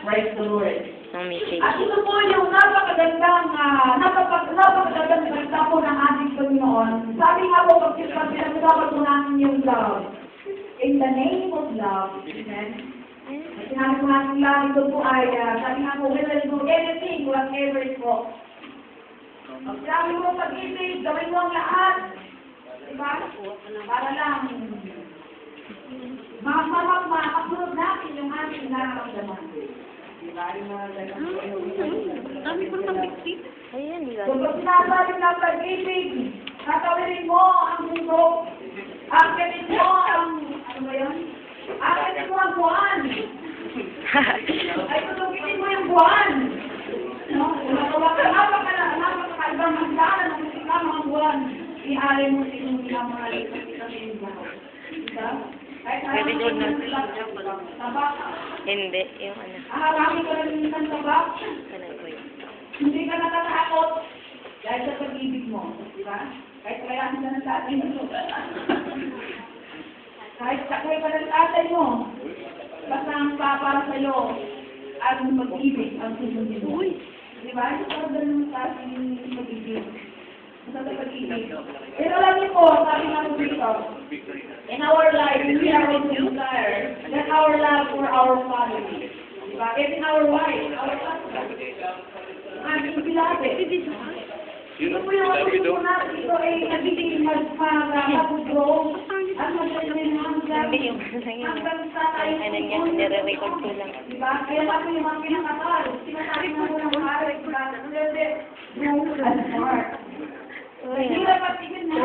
Praise the Lord. Ang message. At ito po yung napakagandang salita po ng ating Panginoon. Sabi nga po, pag pinag-usapan po natin yung love. In the name of love. Amen. Sinabi po natin love, ito po ay, sabi nga po, we will do anything, whatever it costs. Pag sinabi mo pag-ibig, gawin mo ang lahat. Diba? Para lang, makasunod natin yung ating nararamdaman. Diba? Yung mga Dami ko ng big. Ayan, nila. So, pag sinasabi ng pag-ibig, tatawirin mo ang mundo, akitin mo ang, ano ba yun? Akitin mo ang buwan. Ay, tutugin mo yung buwan. No? Napakaibang hangganan ng isikam ang buwan. Ihalin mo sinong ginamahal sa iyong lahat. Diba? Pwede doon na. Hindi, yung ano. Aharami ko rin minsan sa bak. Kanan ko yun. Hindi ka natatakot dahil sa pag-ibig mo. Diba? Kahit kaya ka ng tatay mo. Kahit sakay ka ng tatay mo. Basta ang para sa'yo ang pag-ibig ang susundin mo. Diba? Ito parang ganun sa ating pag-ibig. Sa pag-ibig. Pero alam niyo po, sabi nga po dito, in our life, we are also desire that our love for our family. Diba? Even our wife, our husband. Ang beloved. Ito po yung ano po natin dito ay nagiging mag-grow at mag-grow hanggang sa tayo Ano niya, nire-record ko lang. diba? Kaya nga po yung mga pinakakal. Sinasabi mo ng maaari, grow and smart. Mahirap at tigil mo.